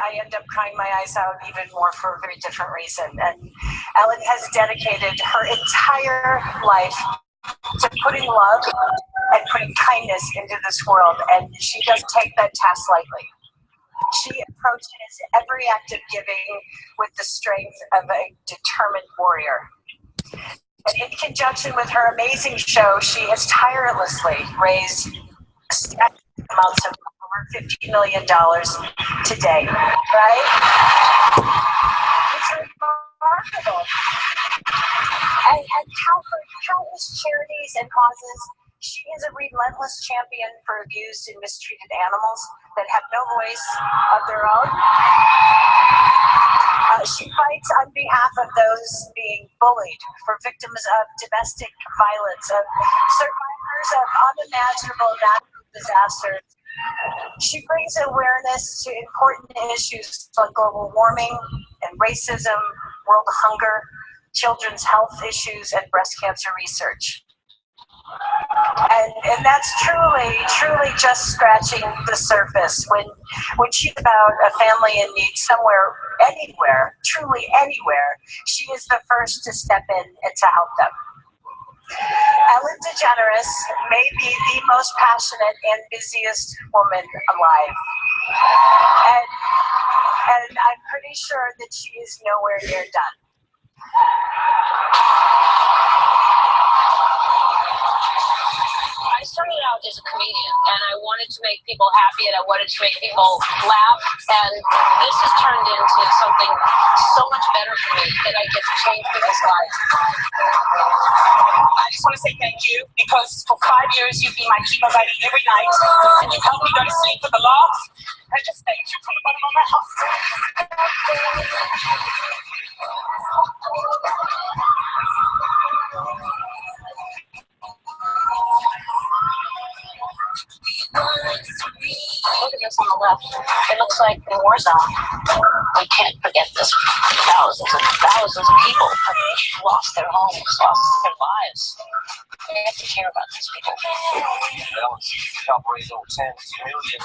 I end up crying my eyes out even more for a very different reason. And Ellen has dedicated her entire life to putting love and putting kindness into this world, and she doesn't take that task lightly. She approaches every act of giving with the strength of a determined warrior. And in conjunction with her amazing show, she has tirelessly raised staggering amounts of over $50 million today, right? It's remarkable. And countless charities and causes. She is a relentless champion for abused and mistreated animals that have no voice of their own. She fights on behalf of those being bullied, for victims of domestic violence, of survivors of unimaginable natural disasters. She brings awareness to important issues like global warming and racism, world hunger, children's health issues, and breast cancer research. And that's truly just scratching the surface. When she's about a family in need somewhere, anywhere, truly anywhere, she is the first to step in and to help them. Ellen DeGeneres may be the most passionate and busiest woman alive. And I'm pretty sure that she is nowhere near done. I started out as a comedian, and I wanted to make people happy, and I wanted to make people laugh, and this has turned into something so much better for me that I get to change people's lives. I just want to say thank you, because for 5 years you've been my keeper buddy every night, and you've helped me go to sleep with a laugh, and just thank you from the bottom of my heart. Look at this on the left. It looks like a war zone. We can't forget this. Thousands and thousands of people have lost their homes, lost their lives. We have to care about these people. Help raise over $10 million.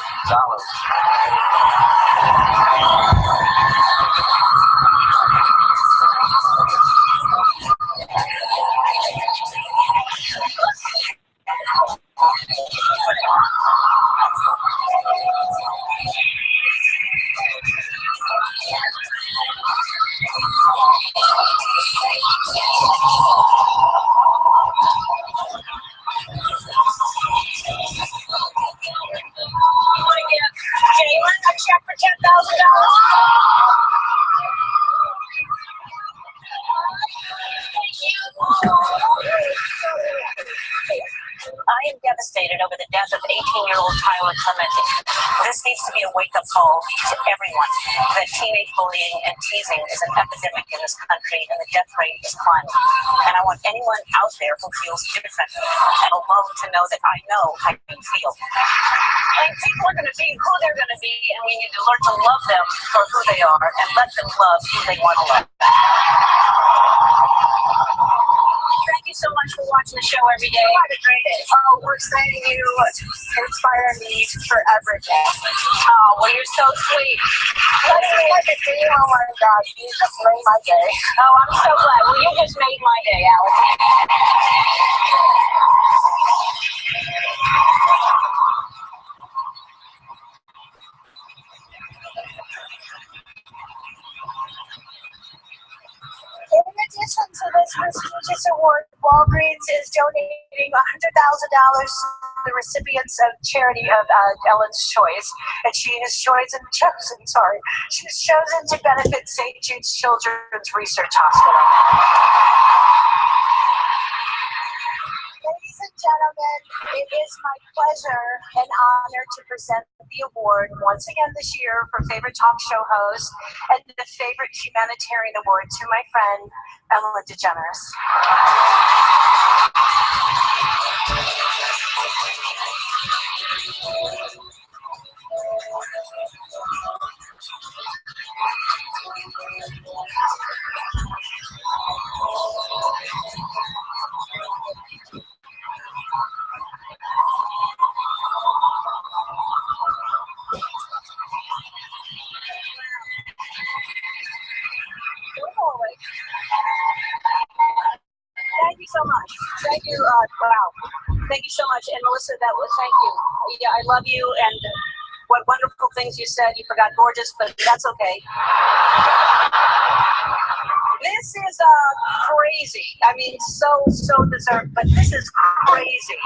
Jalen a check for $10,000. I am devastated over the death of 18-year-old Tyler Clementi. This needs to be a wake-up call to everyone that teenage bullying and teasing is an epidemic in this country, and the death rate is climbing. And I want anyone out there who feels different and alone to know that I know how you feel. And people are going to be who they're going to be, and we need to learn to love them for who they are and let them love who they want to love. Thank you so much for watching the show every day. Oh, we're sending you inspire me for everything. Oh, well, you're so sweet. Let's be like a dream. Oh my God, you just made my day. Oh, I'm so glad. Well, you just made my day, Alex. In addition to this prestigious award, Walgreens is donating $100,000 to the recipients of charity of Ellen's choice, and she has chosen to benefit St. Jude's Children's Research Hospital. Ladies and gentlemen, it is my pleasure and honor to present the award once again this year for favorite talk show host and the favorite humanitarian award to my friend Ellen DeGeneres. thank you. Wow. Thank you so much. And Melissa, thank you. Yeah, I love you. And what wonderful things you said. You forgot gorgeous, but that's okay. This is crazy. I mean, so deserved, but this is crazy.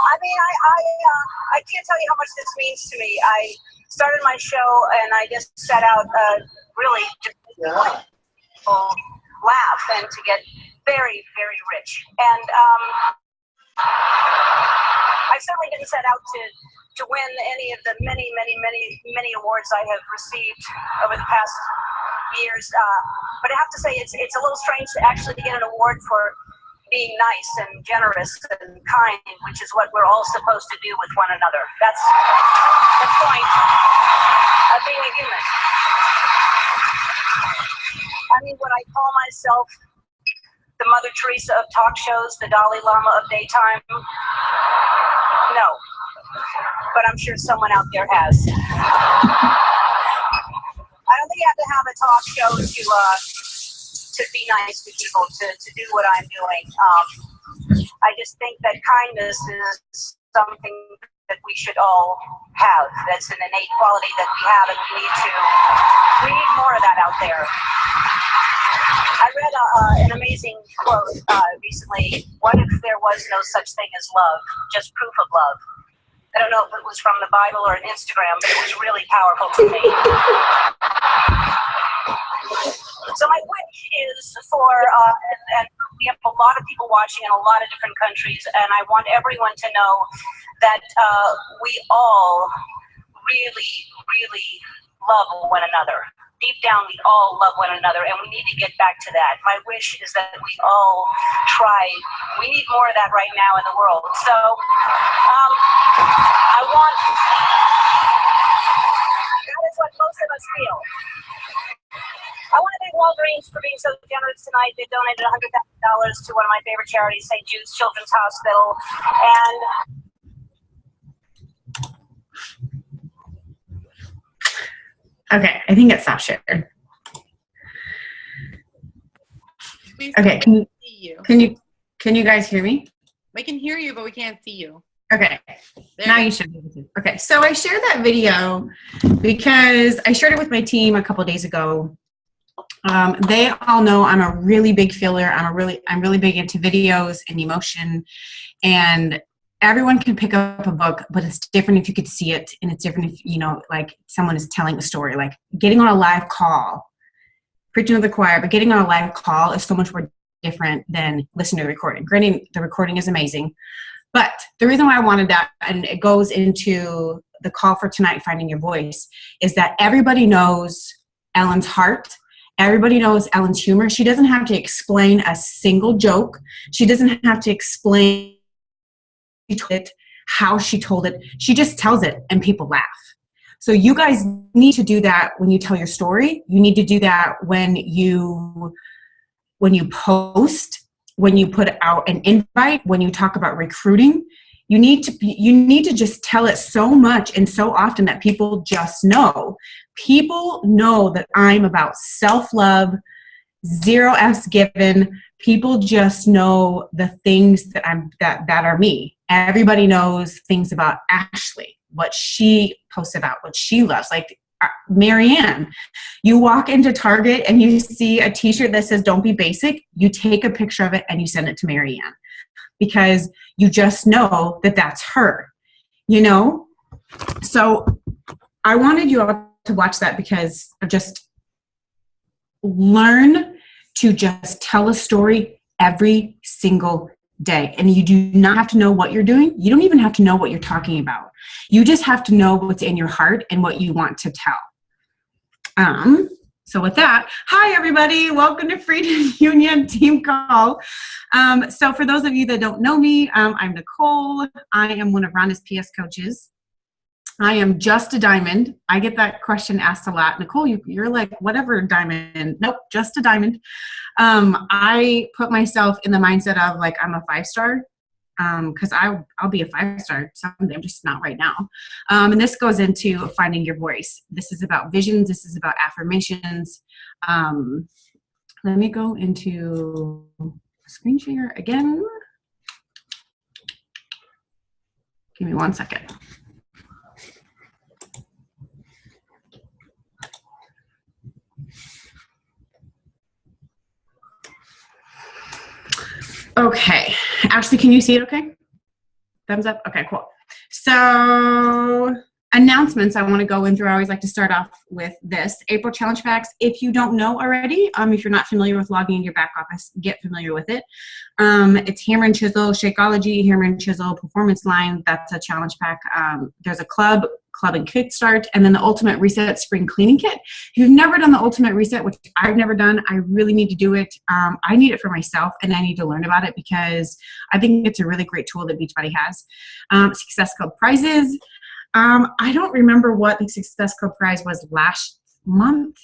I mean, I can't tell you how much this means to me. I started my show and I just set out really to make people laugh and to get very, very rich. And I certainly didn't set out to win any of the many awards I have received over the past years. But I have to say, it's a little strange to actually get an award for being nice and generous and kind, which is what we're all supposed to do with one another. That's the point of being a human. I mean, would I call myself the Mother Teresa of talk shows, the Dalai Lama of daytime? No. But I'm sure someone out there has. I don't think you have to have a talk show to be nice to people, to do what I'm doing. I just think that kindness is something that we should all have. That's an innate quality that we have, and we need more of that out there. I read an amazing quote recently. What if there was no such thing as love, just proof of love? I don't know if it was from the Bible or an Instagram, but it was really powerful to me. So my wish is for, and we have a lot of people watching in a lot of different countries, and I want everyone to know that we all really, really love one another. Deep down, we all love one another, and we need to get back to that. My wish is that we all try. We need more of that right now in the world. So that is what most of us feel. I want to thank Walgreens for being so generous tonight. They donated $100,000 to one of my favorite charities, St. Jude's Children's Hospital. And okay, I think it stopped sharing. Okay, can you guys hear me? We can hear you, but we can't see you. Okay, now you should be able to. Okay, so I shared that video because I shared it with my team a couple days ago. They all know I'm a really big feeler. I'm really big into videos and emotion, and everyone can pick up a book, but it's different if you could see it, and it's different if, like someone is telling a story. Like getting on a live call, preaching to the choir, but getting on a live call is so much more different than listening to the recording. Granted, the recording is amazing, but the reason why I wanted that, and it goes into the call for tonight, Finding Your Voice, is that everybody knows Ellen's heart. Everybody knows Ellen's humor. She doesn't have to explain a single joke. She doesn't have to explain it, how she told it. She just tells it and people laugh. So you guys need to do that when you tell your story. You need to do that when you post, when you put out an invite, when you talk about recruiting. You need to just tell it so much and so often that people just know. People know that I'm about self-love, 0 F's given. People just know the things that are me. Everybody knows things about Ashley, what she posts about, what she loves. Like Marianne, you walk into Target and you see a t-shirt that says "Don't be basic." You take a picture of it and you send it to Marianne, because you just know that that's her, So I wanted you all to watch that, because just learn to just tell a story every single day. And you do not have to know what you're doing. You don't even have to know what you're talking about. You just have to know what's in your heart and what you want to tell. So with that, hi everybody, welcome to Freedom Union Team Call. So for those of you that don't know me, I'm Nicole. I am one of Rhonda's PS coaches. I am just a diamond. I get that question asked a lot. Nicole, you're like whatever diamond. Nope, just a diamond. I put myself in the mindset of like I'm a 5-star, because I'll be a 5-star someday. I'm just not right now. And this goes into finding your voice. This is about visions. This is about affirmations. Let me go into screen share again. Give me 1 second. Okay. Ashley, can you see it okay? Thumbs up? Okay, cool. So announcements I want to go in through. I always like to start off with this. April challenge packs. If you don't know already, if you're not familiar with logging in your back office, get familiar with it. It's Hammer and Chisel, Shakeology, Hammer and Chisel, Performance Line. That's a challenge pack. There's a club and kickstart, and then the Ultimate Reset Spring Cleaning Kit. If you've never done the Ultimate Reset, which I've never done, I really need to do it. I need it for myself, and I need to learn about it because I think it's a really great tool that Beachbody has. Success Club prizes. I don't remember what the Success Club prize was last month.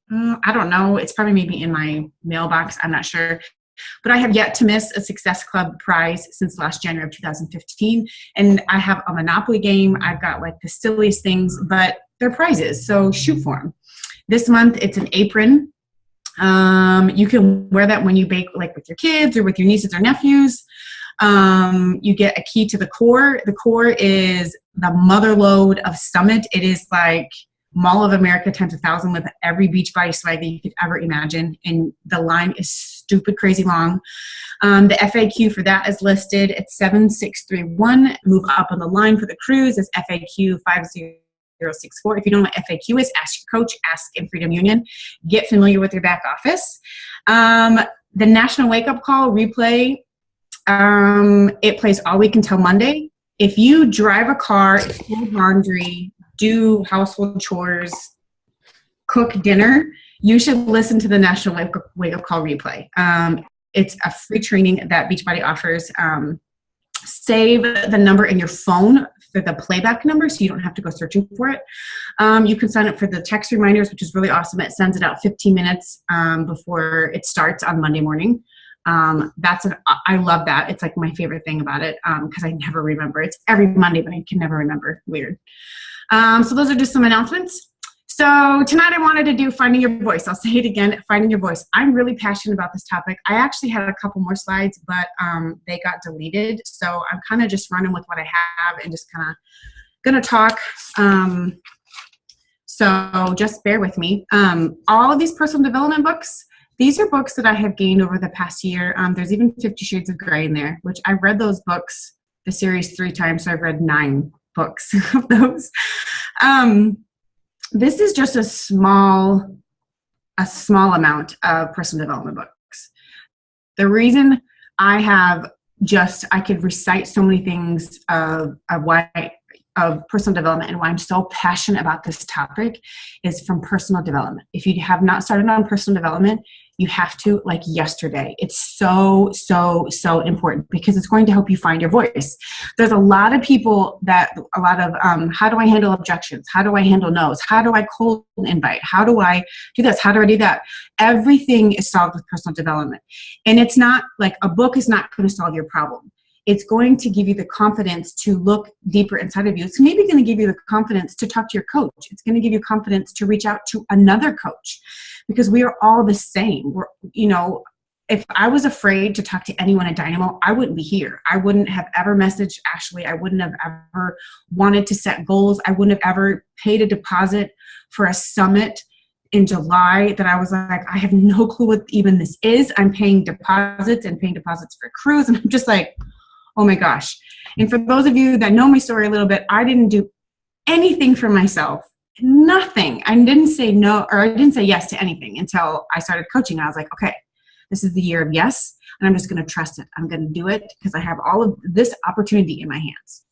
I don't know. It's probably maybe in my mailbox. I'm not sure. But I have yet to miss a Success Club prize since last January of 2015. And I have a Monopoly game. I've got like the silliest things, but they're prizes. So shoot for them. This month, it's an apron. You can wear that when you bake, like with your kids or with your nieces or nephews. You get a key to the core. The core is the mother load of Summit. It is like Mall of America times 1,000 with every Beachbody swag that you could ever imagine. And the line is stupid crazy long. The FAQ for that is listed at 7631. Move up on the line for the cruise is FAQ 5064. If you don't know what FAQ is, ask your coach, ask in Freedom Union. Get familiar with your back office. The National Wake Up Call replay, it plays all week until Monday. If you drive a car, fold laundry, do household chores, cook dinner, you should listen to the National Wake Up Call replay. It's a free training that Beachbody offers. Save the number in your phone for the playback number so you don't have to go searching for it. You can sign up for the text reminders, which is really awesome. It sends it out 15 minutes before it starts on Monday morning. I love that. It's like my favorite thing about it because I never remember. It's every Monday, but I can never remember. Weird. So those are just some announcements. So tonight I wanted to do Finding Your Voice. I'll say it again, Finding Your Voice. I'm really passionate about this topic. I actually had a couple more slides, but they got deleted. So I'm kind of just running with what I have and just kind of going to talk. So just bear with me. All of these personal development books, these are books that I have gained over the past year. There's even 50 Shades of Grey in there, which I've read those books, the series 3 times, so I've read 9 books of those. This is just a small amount of personal development books. The reason I could recite so many things of personal development and why I'm so passionate about this topic is from personal development. If you have not started on personal development, you have to, like yesterday. It's so, so, so important because it's going to help you find your voice. There's a lot of people how do I handle objections? How do I handle no's? How do I cold invite? How do I do this? How do I do that? Everything is solved with personal development. And it's not like a book is not going to solve your problem. It's going to give you the confidence to look deeper inside of you. It's maybe going to give you the confidence to talk to your coach. It's going to give you confidence to reach out to another coach because we are all the same. If I was afraid to talk to anyone at Dynamo, I wouldn't be here. I wouldn't have ever messaged Ashley. I wouldn't have ever wanted to set goals. I wouldn't have ever paid a deposit for a summit in July that I was like, I have no clue what even this is. I'm paying deposits for cruise. And I'm just like, oh my gosh. And for those of you that know my story a little bit, I didn't do anything for myself. Nothing. I didn't say no, or I didn't say yes to anything until I started coaching. I was like, okay, this is the year of yes, and I'm just going to trust it. I'm going to do it because I have all of this opportunity in my hands.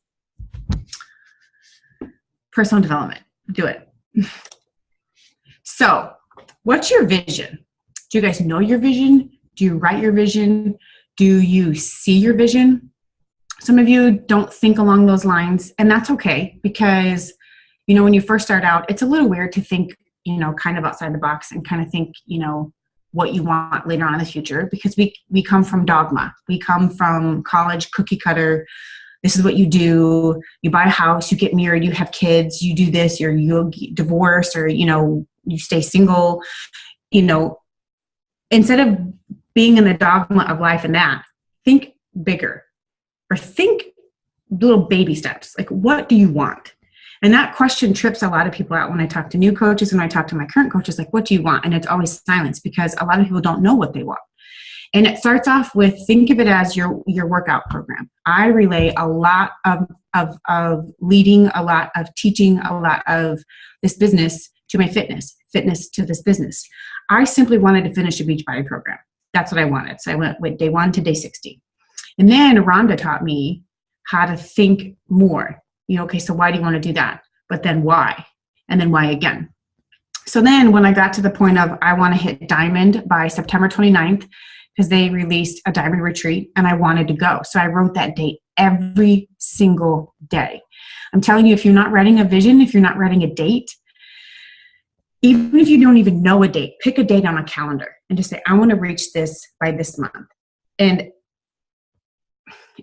Personal development. Do it. So, what's your vision? Do you guys know your vision? Do you write your vision? Do you see your vision? Some of you don't think along those lines, and that's okay because, when you first start out, it's a little weird to think, kind of outside the box and kind of think, what you want later on in the future because we come from dogma. We come from college cookie cutter. This is what you do. You buy a house, you get married, you have kids, you do this, you'll get divorced or, you stay single, instead of being in the dogma of life and that, think bigger, or think little baby steps. Like, what do you want? And that question trips a lot of people out when I talk to new coaches and I talk to my current coaches, like, what do you want? And it's always silence, because a lot of people don't know what they want. And it starts off with, think of it as your workout program. I relay a lot of leading, a lot of teaching, a lot of this business to my fitness to this business. I simply wanted to finish a Beachbody program. That's what I wanted. So I went with day 1 to day 60. And then Rhonda taught me how to think more. Okay, so why do you want to do that? But then why? And then why again? So then when I got to the point of, I want to hit Diamond by September 29th, because they released a Diamond retreat and I wanted to go. So I wrote that date every single day. I'm telling you, if you're not writing a vision, if you're not writing a date, even if you don't even know a date, pick a date on a calendar and just say, I want to reach this by this month. And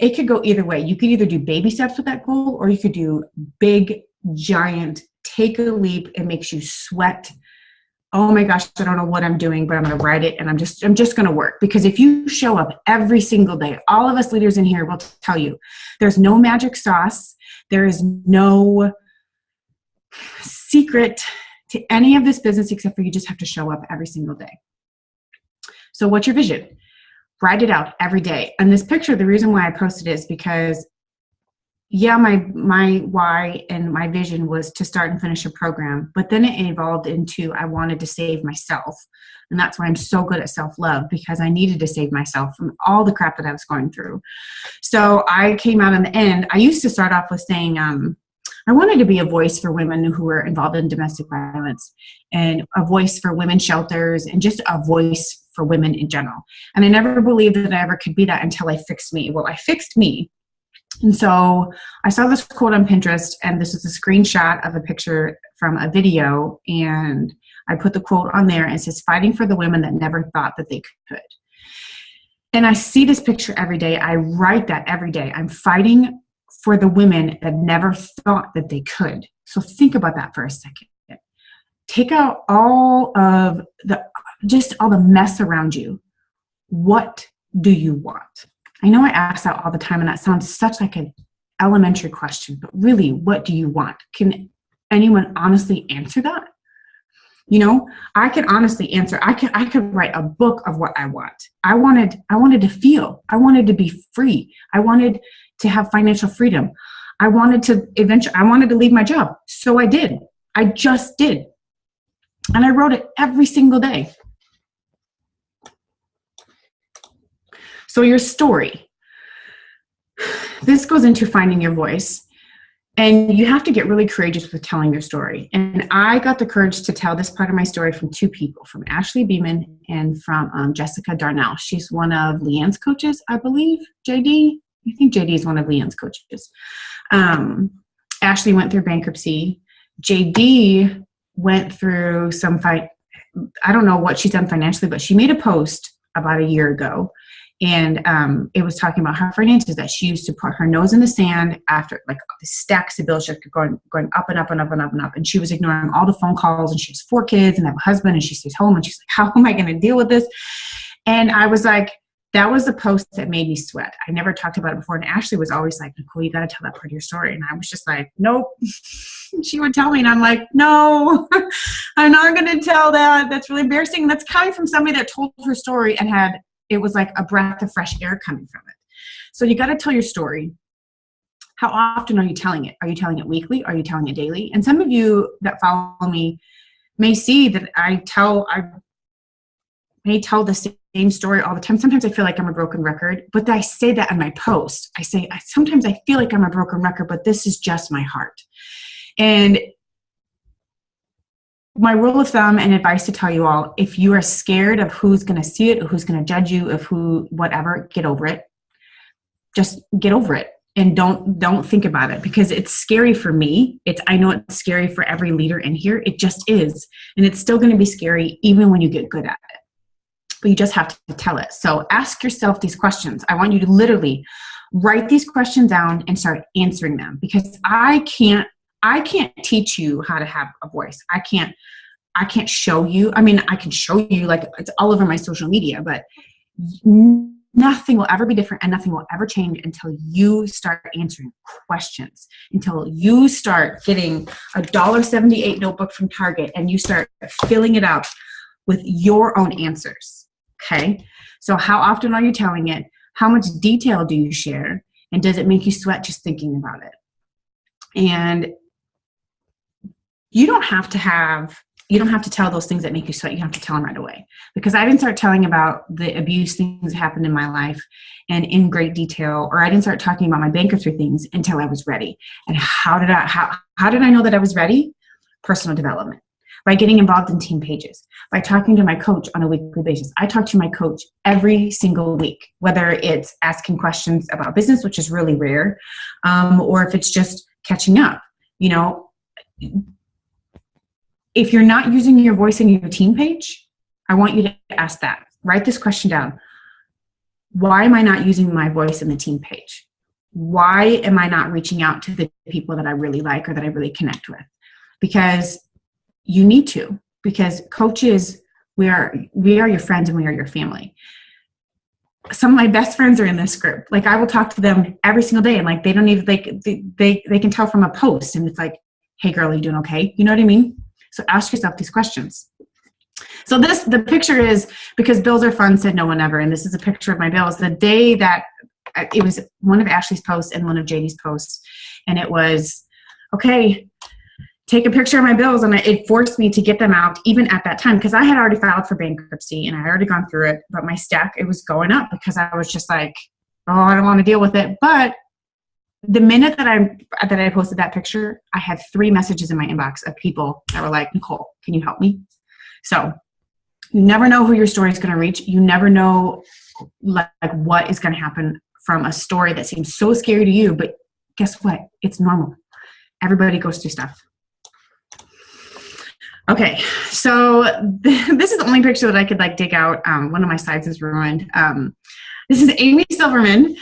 it could go either way. You could either do baby steps with that goal, or you could do big, giant, take a leap. It makes you sweat. Oh my gosh, I don't know what I'm doing, but I'm going to write it, and I'm just going to work. Because if you show up every single day, all of us leaders in here will tell you, there's no magic sauce. There is no secret to any of this business, except for you just have to show up every single day. So what's your vision? Write it out every day. And this picture, the reason why I posted it is because, yeah, my why and my vision was to start and finish a program, but then it evolved into, I wanted to save myself. And that's why I'm so good at self-love, because I needed to save myself from all the crap that I was going through. So I came out in the end. I used to start off with saying, I wanted to be a voice for women who were involved in domestic violence, and a voice for women's shelters, and just a voice for women in general. And I never believed that I ever could be that until I fixed me. Well, I fixed me. And so I saw this quote on Pinterest, and this is a screenshot of a picture from a video. And I put the quote on there, and it says, fighting for the women that never thought that they could. And I see this picture every day. I write that every day. I'm fighting for the women that never thought that they could. So think about that for a second. Take out all of the mess around you. What do you want? I know I ask that all the time, and that sounds such like an elementary question, but really, what do you want? Can anyone honestly answer that? I can honestly answer. I could write a book of what I want. I wanted to feel. I wanted to be free. I wanted to have financial freedom. I wanted to leave my job. So I did. I just did. And I wrote it every single day. So your story. This goes into finding your voice. And you have to get really courageous with telling your story. And I got the courage to tell this part of my story from 2 people, from Ashley Beeman and from Jessica Darnell. She's one of Leanne's coaches, I believe. JD? I think JD is one of Leanne's coaches. Ashley went through bankruptcy. JD went through some fight. I don't know what she's done financially, but she made a post about a year ago. And it was talking about her finances, that she used to put her nose in the sand after, like, the stacks of bills just going up and up and up and up and up. And she was ignoring all the phone calls, and she has 4 kids and have a husband, and she stays home, and she's like, how am I going to deal with this? And I was like, that was the post that made me sweat. I never talked about it before. And Ashley was always like, Nicole, you got to tell that part of your story. And I was just like, nope. She would tell me, and I'm like, no, I'm not going to tell that. That's really embarrassing. And that's coming from somebody that told her story and it was like a breath of fresh air coming from it. So you got to tell your story. How often are you telling it? Are you telling it weekly? Are you telling it daily? And some of you that follow me may see that I may tell the same story all the time. Sometimes I feel like I'm a broken record, but I say that in my post. I say, sometimes I feel like I'm a broken record, but this is just my heart. And my rule of thumb and advice to tell you all, if you are scared of who's going to see it, or who's going to judge you, whatever, get over it. Just get over it. And don't think about it, because it's scary for me. I know it's scary for every leader in here. It just is. And it's still going to be scary even when you get good at it. But you just have to tell it. So ask yourself these questions. I want you to literally write these questions down and start answering them, because I can't teach you how to have a voice. I can't I can't show you. I mean, I can show you, like, it's all over my social media, but nothing will ever be different and nothing will ever change until you start answering questions, until you start getting a $1.78 notebook from Target and you start filling it up with your own answers. Okay. So how often are you telling it? How much detail do you share? And does it make you sweat just thinking about it? And you don't have to tell those things that make you sweat. You don't have to tell them right away. Because I didn't start telling about the abuse things that happened in my life and in great detail, or I didn't start talking about my bankruptcy things until I was ready. And how did I know that I was ready? Personal development. By getting involved in team pages, by talking to my coach on a weekly basis. I talk to my coach every single week, whether it's asking questions about business, which is really rare, or if it's just catching up. You know, if you're not using your voice in your team page, I want you to ask that. Write this question down. Why am I not using my voice in the team page? Why am I not reaching out to the people that I really like or that I really connect with? Because you need to, because coaches, we are your friends and we are your family. Some of my best friends are in this group. Like, I will talk to them every single day, and like, they don't even, they can tell from a post, and it's like, hey girl, are you doing okay? You know what I mean? So ask yourself these questions. So the picture is, because bills are fun, said no one ever. And this is a picture of my bills. The day that it was one of Ashley's posts and one of JD's posts. And it was, okay, take a picture of my bills. And it forced me to get them out even at that time, because I had already filed for bankruptcy and I had already gone through it, but my stack, it was going up because I was just like, oh, I don't want to deal with it. But the minute that I posted that picture, I had 3 messages in my inbox of people that were like, Nicole, can you help me? So you never know who your story is going to reach. You never know like what is going to happen from a story that seems so scary to you, but guess what? It's normal. Everybody goes through stuff. Okay, so this is the only picture that I could like dig out. One of my sides is ruined. This is Amy Silverman.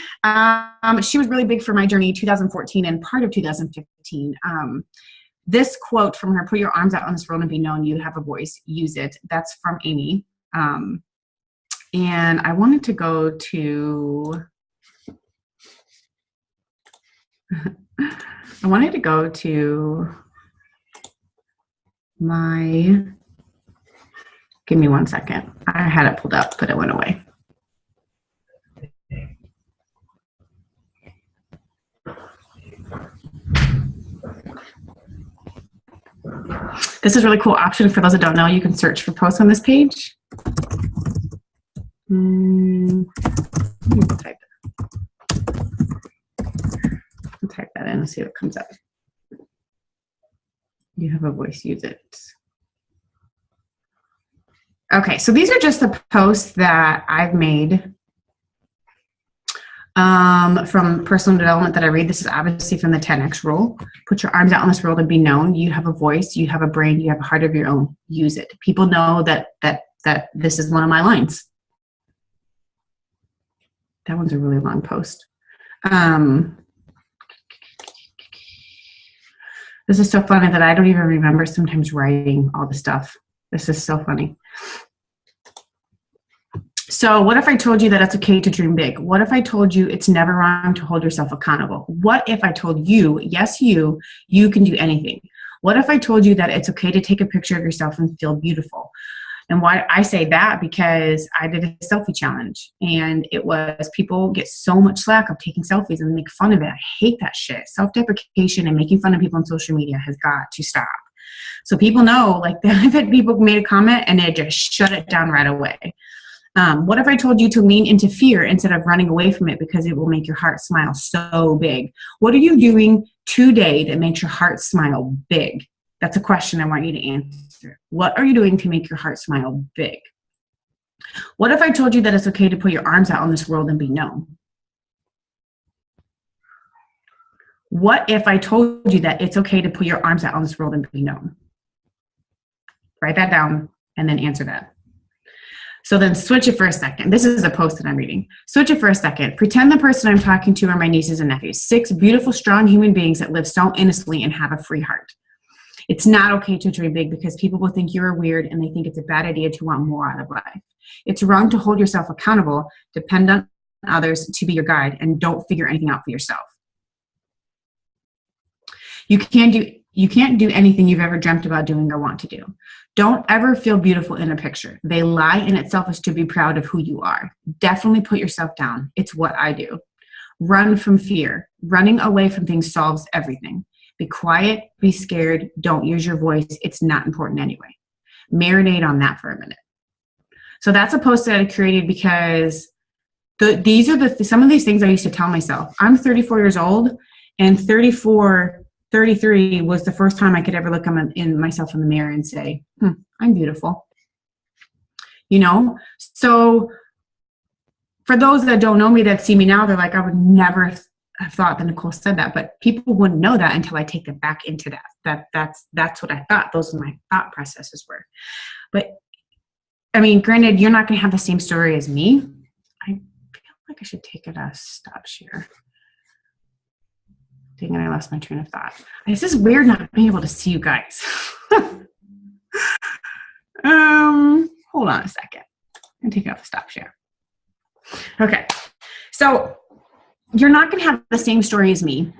She was really big for my journey 2014 and part of 2015. This quote from her, put your arms out on this world and be known, you have a voice, use it. That's from Amy. And I wanted to go to, give me one second. I had it pulled up, but it went away. This is a really cool option for those that don't know. You can search for posts on this page. Type that in and see what comes up. You have a voice, use it. Okay, so these are just the posts that I've made from personal development that I read. This is obviously from the 10X rule. Put your arms out on this world and be known. You have a voice, you have a brain, you have a heart of your own. Use it. People know that this is one of my lines. That one's a really long post. This is so funny that I don't even remember sometimes writing all the stuff. This is so funny. So what if I told you that it's okay to dream big? What if I told you it's never wrong to hold yourself accountable? What if I told you, yes, you can do anything? What if I told you that it's okay to take a picture of yourself and feel beautiful? And why I say that, because I did a selfie challenge, and it was, people get so much slack of taking selfies and make fun of it. I hate that shit. Self-deprecation and making fun of people on social media has got to stop. So people know, like, I've had people made a comment and they just shut it down right away. What if I told you to lean into fear instead of running away from it, because it will make your heart smile so big? What are you doing today that makes your heart smile big? That's a question I want you to answer. What are you doing to make your heart smile big? What if I told you that it's okay to put your arms out on this world and be known? What if I told you that it's okay to put your arms out on this world and be known? Write that down and then answer that. So then switch it for a second. This is a post that I'm reading. Switch it for a second. Pretend the person I'm talking to are my nieces and nephews. 6 beautiful, strong human beings that live so innocently and have a free heart. It's not okay to dream big because people will think you're weird and they think it's a bad idea to want more out of life. It's wrong to hold yourself accountable, depend on others to be your guide, and don't figure anything out for yourself. You can't do anything you've ever dreamt about doing or want to do. Don't ever feel beautiful in a picture. They lie, and it's selfish to be proud of who you are. Definitely put yourself down. It's what I do. Run from fear. Running away from things solves everything. Be quiet, be scared, don't use your voice. It's not important anyway. Marinate on that for a minute. So that's a post that I created because these are some of these things I used to tell myself. I'm 34 years old, and 33 was the first time I could ever look in myself in the mirror and say, I'm beautiful. You know? So for those that don't know me, that see me now, they're like, I would never have thought that Nicole said that, but people wouldn't know that until I take them back into that. That's what I thought. Those are my thought processes were. But I mean, granted, you're not going to have the same story as me. I feel like I should take it as stop share. Dang it, I lost my train of thought. It's just weird not being able to see you guys. Hold on a second. I'm going to take off the stop share. Okay. So you're not going to have the same story as me.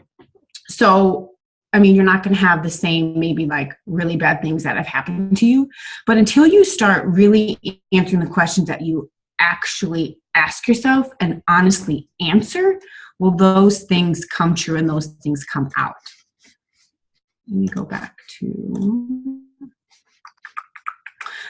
So, I mean, you're not going to have the same, maybe like really bad things that have happened to you. But until you start really answering the questions that you actually ask yourself and honestly answer, will those things come true and those things come out? Let me go back to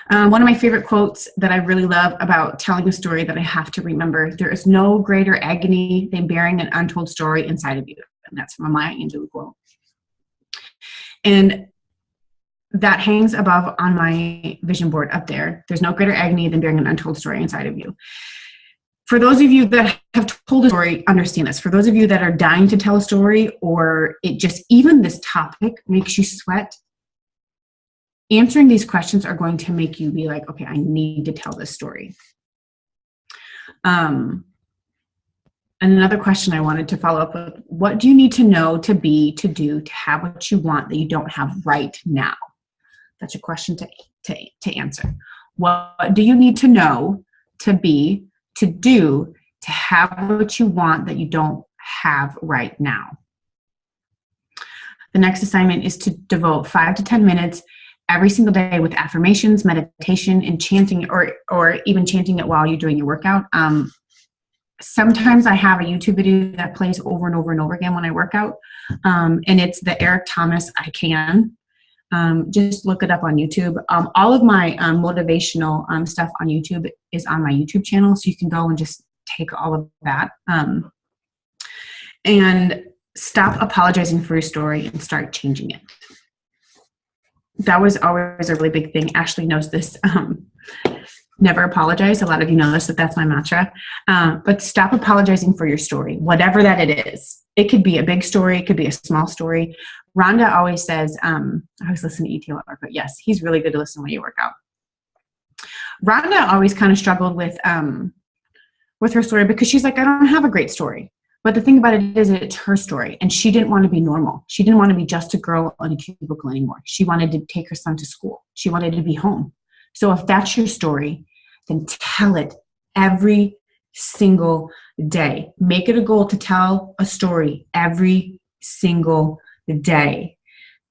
one of my favorite quotes that I really love about telling a story that I have to remember. There is no greater agony than bearing an untold story inside of you. And that's from a Maya Angelou quote. And that hangs above on my vision board up there. There's no greater agony than bearing an untold story inside of you. For those of you that have told a story, understand this. For those of you that are dying to tell a story, or it just, even this topic makes you sweat, answering these questions are going to make you be like, okay, I need to tell this story. And another question I wanted to follow up with, what do you need to know, to be, to do, to have what you want that you don't have right now? That's a question to answer. What do you need to know, to be, to do, to have what you want that you don't have right now? The next assignment is to devote 5 to 10 minutes every single day with affirmations, meditation, and chanting, or even chanting it while you're doing your workout. Sometimes I have a YouTube video that plays over and over and over again when I work out, and it's the Eric Thomas I Can. Just look it up on YouTube. All of my motivational stuff on YouTube is on my YouTube channel, so you can go and just take all of that. And stop apologizing for your story and start changing it. That was always a really big thing. Ashley knows this. Never apologize. A lot of you know this, that that's my mantra. But stop apologizing for your story, whatever that it is. It could be a big story. It could be a small story. Rhonda always says, I always listen to ETL, but yes, he's really good to listen when you work out. Rhonda always kind of struggled with her story because she's like, I don't have a great story. But the thing about it is it's her story, and she didn't want to be normal. She didn't want to be just a girl on a cubicle anymore. She wanted to take her son to school. She wanted to be home. So if that's your story, then tell it every single day. Make it a goal to tell a story every single day.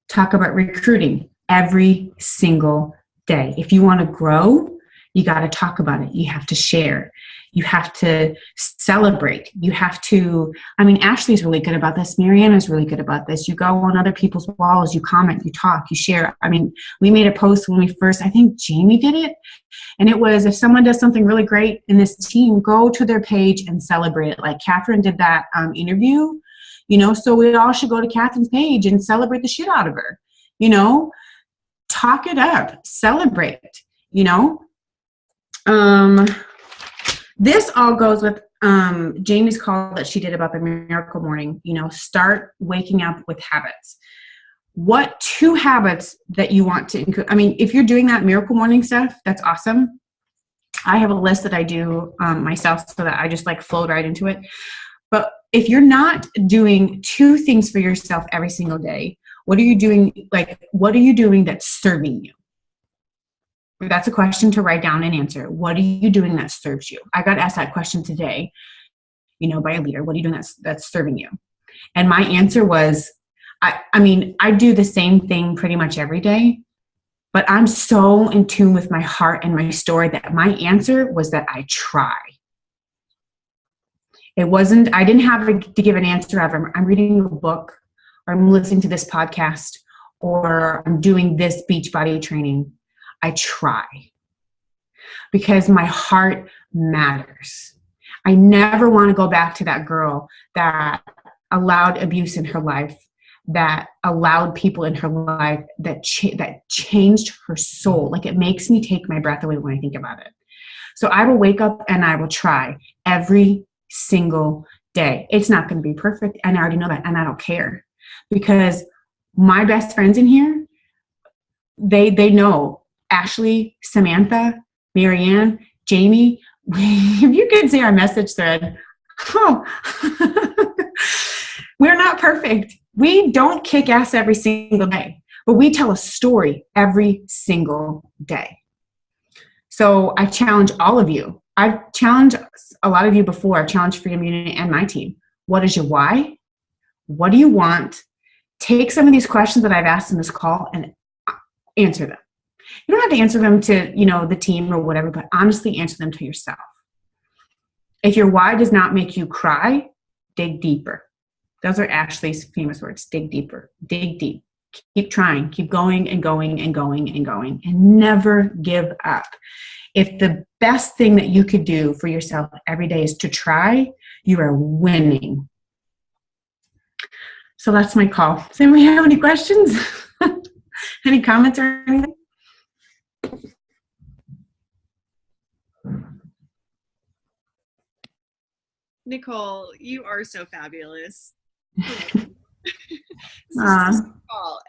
Talk about recruiting every single day. If you want to grow, you got to talk about it. You have to share. You have to celebrate. You have to, I mean, Ashley's really good about this. Mariana's really good about this. You go on other people's walls, you comment, you talk, you share. I mean, we made a post when we first, I think Jamie did it. And it was, if someone does something really great in this team, go to their page and celebrate it. Like Catherine did that interview, you know, so we all should go to Catherine's page and celebrate the shit out of her, you know, talk it up, celebrate, you know. This all goes with Jamie's call that she did about the miracle morning. You know, start waking up with habits. What 2 habits that you want to include? I mean, if you're doing that miracle morning stuff, that's awesome. I have a list that I do myself so that I just like float right into it. But if you're not doing 2 things for yourself every single day, What are you doing? Like, what are you doing that's serving you? That's a question to write down and answer. What are you doing that serves you? I got asked that question today, by a leader. What are you doing that's serving you? And my answer was, I do the same thing pretty much every day, but I'm so in tune with my heart and my story that my answer was that I try. It wasn't, I didn't have to give an answer of, I'm reading a book, or I'm listening to this podcast, or I'm doing this Beachbody training. I try. Because my heart matters. I never want to go back to that girl that allowed abuse in her life, that allowed people in her life that changed her soul. Like, it makes me take my breath away when I think about it. So I will wake up and I will try every single day. It's not going to be perfect, and I already know that, and I don't care, because my best friends in here, they know. Ashley, Samantha, Marianne, Jamie, if you could see our message thread, we're not perfect. We don't kick ass every single day, but we tell a story every single day. So I challenge all of you. I've challenged a lot of you before. I've challenged Freedom Unit and my team. What is your why? What do you want? Take some of these questions that I've asked in this call and answer them. You don't have to answer them to, the team or whatever, but honestly answer them to yourself. If your why does not make you cry, dig deeper. Those are Ashley's famous words. Dig deeper. Dig deep. Keep trying. Keep going and going and going and going, and never give up. If the best thing that you could do for yourself every day is to try, you are winning. So that's my call. Does anybody have any questions? Any comments or anything? Nicole, you are so fabulous.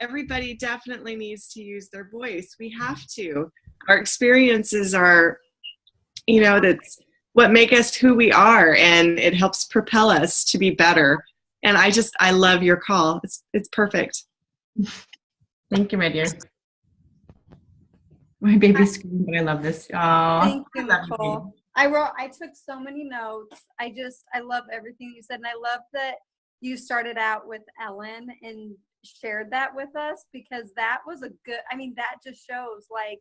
Everybody definitely needs to use their voice. We have to. Our experiences are, that's what make us who we are, and it helps propel us to be better. And I love your call. It's perfect. Thank you, my dear. My baby's screaming, but I love this. Thank you, Nicole. I took so many notes. I love everything you said. And I love that you started out with Ellen and shared that with us, because that was that just shows like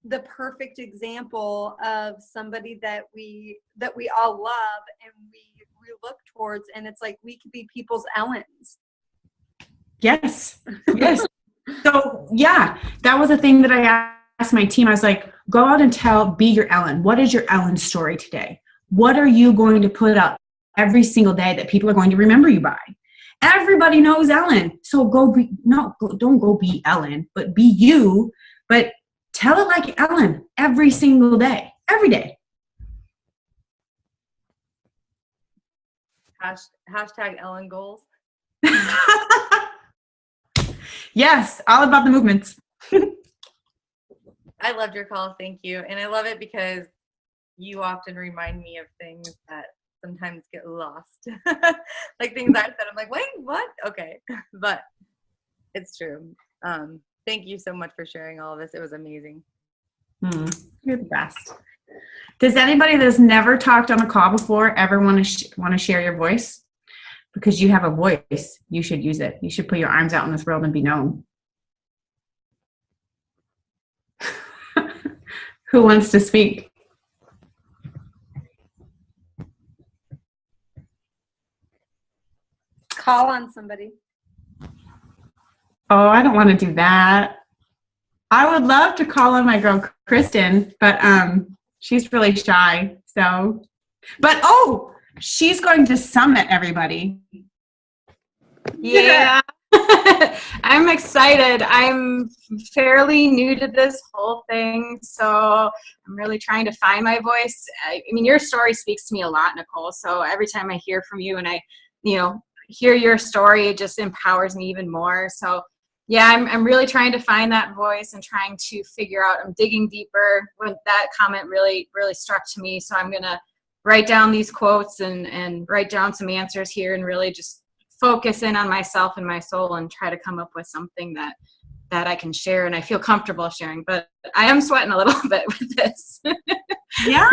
the perfect example of somebody that we all love and we look towards. And it's like, we could be people's Ellens. Yes. Yes. So yeah, that was a thing that I asked my team. I was like, go out and be your Ellen. What is your Ellen story today? What are you going to put up every single day that people are going to remember you by? Everybody knows Ellen. So don't go be Ellen, but be you, but tell it like Ellen every single day, every day. Hashtag Ellen goals. Yes, all about the movements. I loved your call. Thank you. And I love it because you often remind me of things that sometimes get lost. Like things I said, I'm like, wait, what? Okay. But it's true. Thank you so much for sharing all of this. It was amazing. You're the best. Does anybody that's never talked on a call before ever want to share your voice? Because you have a voice, you should use it. You should put your arms out in this world and be known. Who wants to speak? Call on somebody. Oh, I don't want to do that. I would love to call on my girl Kristen, but she's really shy. So, but she's going to Summit, everybody. Yeah. I'm excited. I'm fairly new to this whole thing, so I'm really trying to find my voice. I mean, your story speaks to me a lot, Nicole, so every time I hear from you and I, hear your story, it just empowers me even more. So yeah, I'm really trying to find that voice and trying to figure out, I'm digging deeper. When that comment really struck to me, so I'm going to write down these quotes and write down some answers here and really just focus in on myself and my soul and try to come up with something that I can share and I feel comfortable sharing. But I am sweating a little bit with this. Yeah,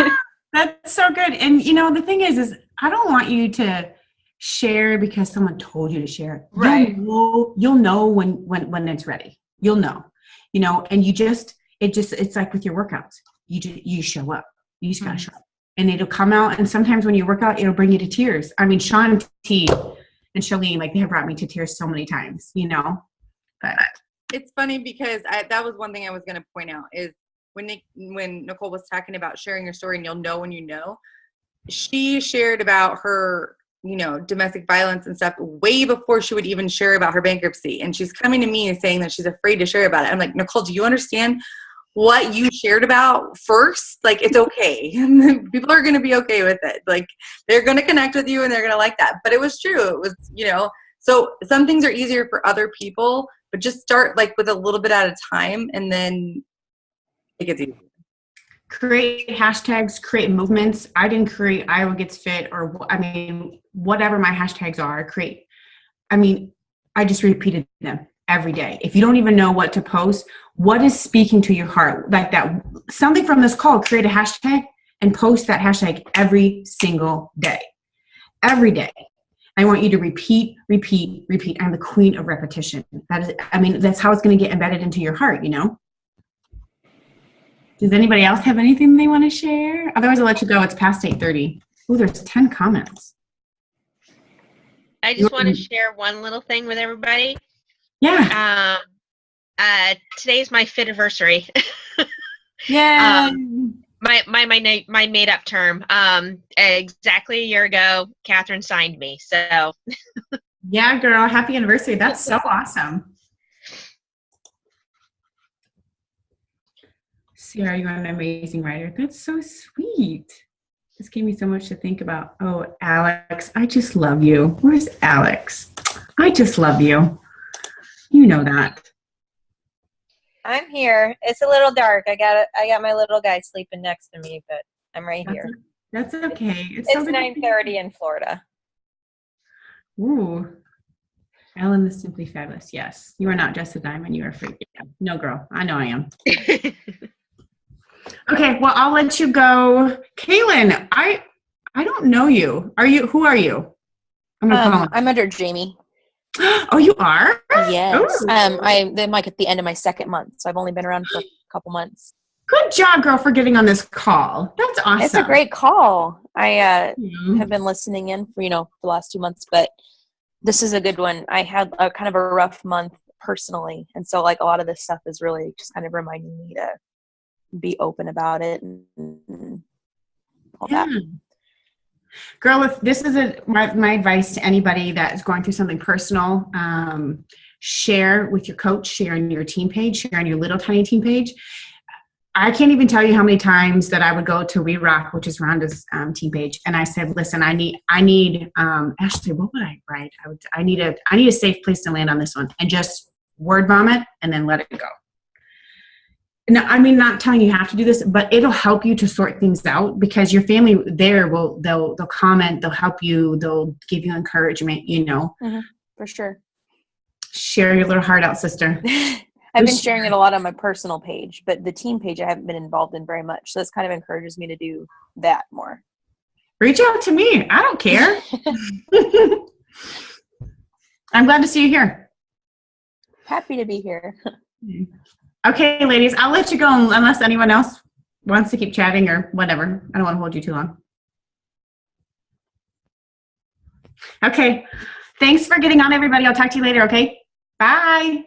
that's so good. And the thing is I don't want you to share because someone told you to share. Right. You'll know when it's ready. You'll know, and it's like with your workouts. You show up. You just gotta show up, and it'll come out. And sometimes when you work out, it'll bring you to tears. I mean, Sean T and Shalene, like, they have brought me to tears so many times. But it's funny because that was one thing I was going to point out is when Nicole was talking about sharing your story and you'll know when you know, she shared about her, domestic violence and stuff way before she would even share about her bankruptcy. And she's coming to me and saying that she's afraid to share about it. I'm like, Nicole, do you understand what you shared about first? Like, it's okay. People are going to be okay with it. Like, they're going to connect with you and they're going to like that. But it was true. It was, so some things are easier for other people, but just start like with a little bit at a time and then it gets easier. Create hashtags, create movements. I didn't create Iowa Gets Fit or whatever my hashtags are, I just repeated them every day. If you don't even know what to post, what is speaking to your heart? Like that, something from this call, create a hashtag and post that hashtag every single day. Every day. I want you to repeat. I'm the queen of repetition. That's how it's going to get embedded into your heart, Does anybody else have anything they want to share? Otherwise, I'll let you go. It's past 8:30. Oh, there's 10 comments. I just want to share one little thing with everybody. Yeah. Today's my fit anniversary. Yeah. My made up term. Exactly a year ago, Catherine signed me. So. Yeah, girl. Happy anniversary. That's so awesome. Sarah, you're an amazing writer. That's so sweet. This gave me so much to think about. Oh, Alex, I just love you. Where's Alex? I just love you. You know that. I'm here. It's a little dark. I got my little guy sleeping next to me, but I'm right here. That's okay. It's 9:30 in Florida. Ooh. Ellen is simply fabulous. Yes. You are not just a diamond. You are free. Yeah. No, girl. I know I am. Okay. Well, I'll let you go. Kaylin, I don't know you. Who are you? I'm under Jamie. Oh, you are? Yes. Ooh. I'm like at the end of my second month, so I've only been around for a couple months. Good job, girl, for getting on this call. That's awesome. It's a great call. I have been listening in for the last 2 months, but this is a good one. I had a kind of a rough month personally, and so like a lot of this stuff is really just kind of reminding me to be open about it and all that. Girl, if this is my advice to anybody that is going through something personal, share with your coach, share on your team page, share on your little tiny team page. I can't even tell you how many times that I would go to We Rock, which is Rhonda's team page, and I said, "Listen, I need." Ashley, what would I write? I need a safe place to land on this one, and just word vomit and then let it go. No, not telling you have to do this, but it'll help you to sort things out because your family there they'll comment, they'll help you, they'll give you encouragement, For sure. Share your little heart out, sister. I've been sharing it a lot on my personal page, but the team page I haven't been involved in very much. So this kind of encourages me to do that more. Reach out to me. I don't care. I'm glad to see you here. Happy to be here. Okay, ladies, I'll let you go unless anyone else wants to keep chatting or whatever. I don't want to hold you too long. Okay. Thanks for getting on, everybody. I'll talk to you later, okay? Bye.